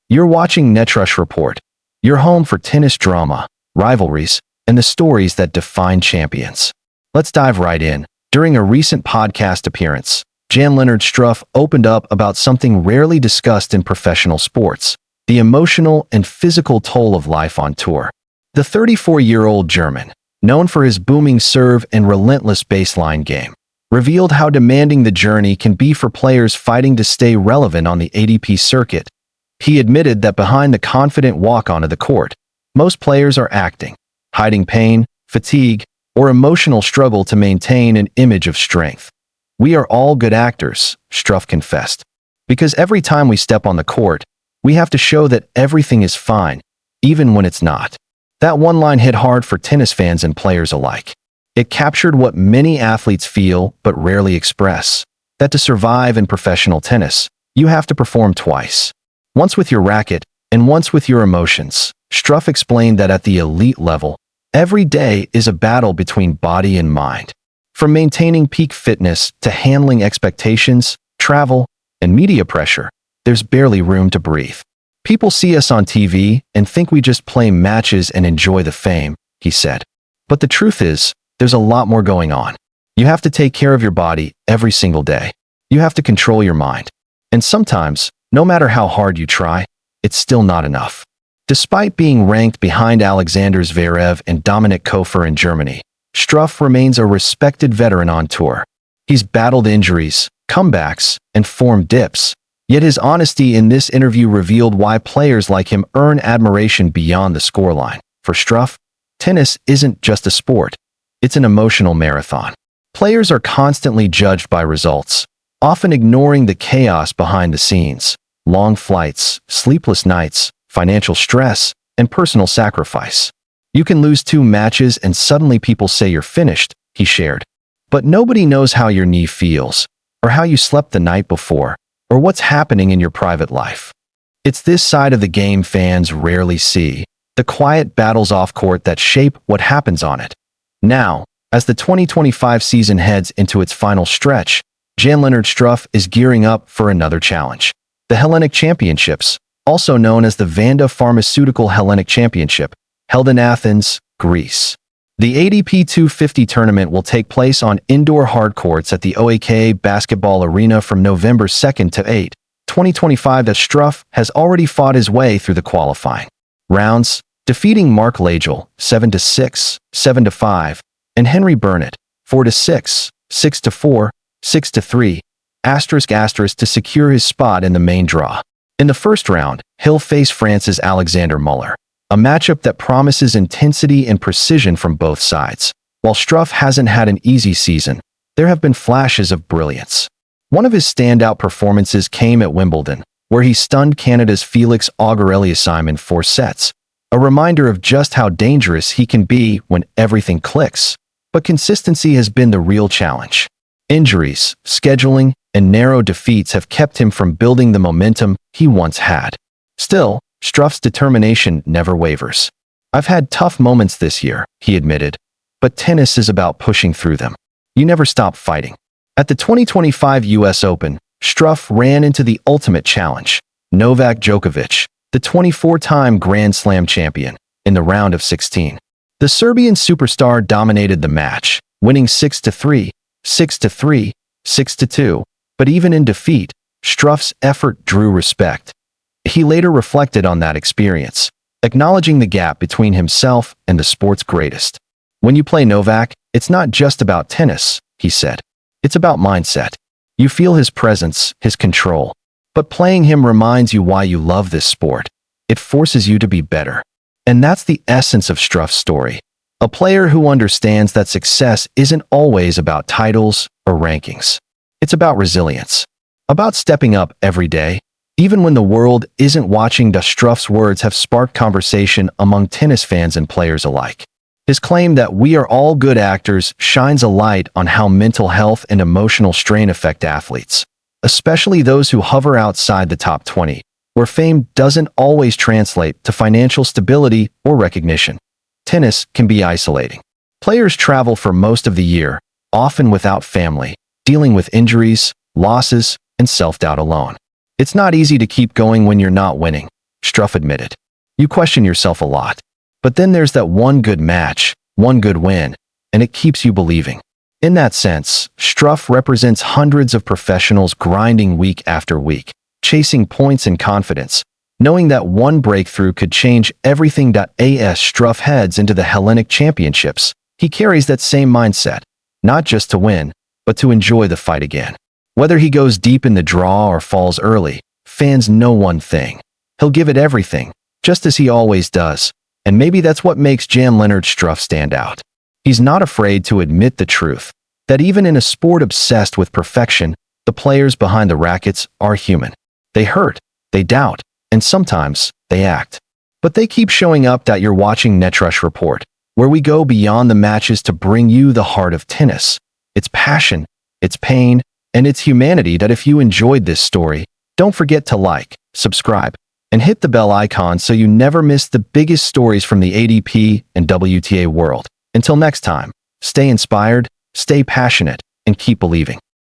You're watching Netrush Report, your home for tennis drama, rivalries, and the stories that define champions. Let's dive right in. During a recent podcast appearance, Jan-Lennard Struff opened up about something rarely discussed in professional sports: the emotional and physical toll of life on tour. The 34-year-old German, known for his booming serve and relentless baseline game, revealed how demanding the journey can be for players fighting to stay relevant on the ATP circuit. He admitted that behind the confident walk onto the court, most players are acting, hiding pain, fatigue, or emotional struggle to maintain an image of strength. "We are all good actors," Struff confessed, "because every time we step on the court, we have to show that everything is fine, even when it's not." That one line hit hard for tennis fans and players alike. It captured what many athletes feel but rarely express: that to survive in professional tennis, you have to perform twice. Once with your racket, and once with your emotions. Struff explained that at the elite level, every day is a battle between body and mind. From maintaining peak fitness to handling expectations, travel, and media pressure, there's barely room to breathe. "People see us on TV and think we just play matches and enjoy the fame," he said. "But the truth is, there's a lot more going on. You have to take care of your body every single day. You have to control your mind. And sometimes, no matter how hard you try, it's still not enough." Despite being ranked behind Alexandre Zverev and Dominik Kofer in Germany, Struff remains a respected veteran on tour. He's battled injuries, comebacks, and form dips, yet his honesty in this interview revealed why players like him earn admiration beyond the scoreline. For Struff, tennis isn't just a sport, it's an emotional marathon. Players are constantly judged by results, often ignoring the chaos behind the scenes: long flights, sleepless nights, financial stress, and personal sacrifice. "You can lose 2 matches and suddenly people say you're finished," he shared. "But nobody knows how your knee feels, or how you slept the night before, or what's happening in your private life." It's this side of the game fans rarely see: the quiet battles off-court that shape what happens on it. Now, as the 2025 season heads into its final stretch, Jan-Lennard Struff is gearing up for another challenge: the Hellenic Championships, also known as the Vanda Pharmaceutical Hellenic Championship, held in Athens, Greece. The ATP 250 tournament will take place on indoor hard courts at the OAK Basketball Arena from November 2nd to 8, 2025. As Struff has already fought his way through the qualifying rounds, defeating Mark Lagel 7-6, 7-5, and Henry Burnett 4-6, 6-4, 6-3, to secure his spot in the main draw. In the first round, he'll face France's Alexandre Müller, a matchup that promises intensity and precision from both sides. While Struff hasn't had an easy season, there have been flashes of brilliance. One of his standout performances came at Wimbledon, where he stunned Canada's Felix Auger-Aliassime in 4 sets, a reminder of just how dangerous he can be when everything clicks. But consistency has been the real challenge. Injuries, scheduling, and narrow defeats have kept him from building the momentum he once had. Still, Struff's determination never wavers. "I've had tough moments this year," he admitted, "but tennis is about pushing through them. You never stop fighting." At the 2025 US Open, Struff ran into the ultimate challenge: Novak Djokovic, the 24-time Grand Slam champion, in the round of 16. The Serbian superstar dominated the match, winning 6-3, 6-3, 6-2, but even in defeat, Struff's effort drew respect. He later reflected on that experience, acknowledging the gap between himself and the sport's greatest. "When you play Novak, it's not just about tennis," he said. "It's about mindset. You feel his presence, his control. But playing him reminds you why you love this sport. It forces you to be better." And that's the essence of Struff's story: a player who understands that success isn't always about titles or rankings. It's about resilience, about stepping up every day, even when the world isn't watching. Struff's words have sparked conversation among tennis fans and players alike. His claim that "we are all good actors" shines a light on how mental health and emotional strain affect athletes, especially those who hover outside the top 20, where fame doesn't always translate to financial stability or recognition. Tennis can be isolating. Players travel for most of the year, often without family, dealing with injuries, losses, and self-doubt alone. It's not easy to keep going when you're not winning. Struff admitted. You question yourself a lot. But then there's that one good match, one good win, and it keeps you believing. In that sense, Struff represents hundreds of professionals grinding week after week, chasing points and confidence, knowing that one breakthrough could change everything. As Struff heads into the Hellenic Championships, he carries that same mindset, not just to win, but to enjoy the fight again. Whether he goes deep in the draw or falls early, fans know one thing. He'll give it everything, just as he always does, and maybe that's what makes Jan-Lennard Struff stand out. He's not afraid to admit the truth, that even in a sport obsessed with perfection, the players behind the rackets are human. They hurt, they doubt, and sometimes they act. But they keep showing up. You're watching Netrush Report, where we go beyond the matches to bring you the heart of tennis, its passion, its pain, and its humanity. If you enjoyed this story, don't forget to like, subscribe, and hit the bell icon so you never miss the biggest stories from the ATP and WTA world. Until next time, stay inspired, stay passionate, and keep believing.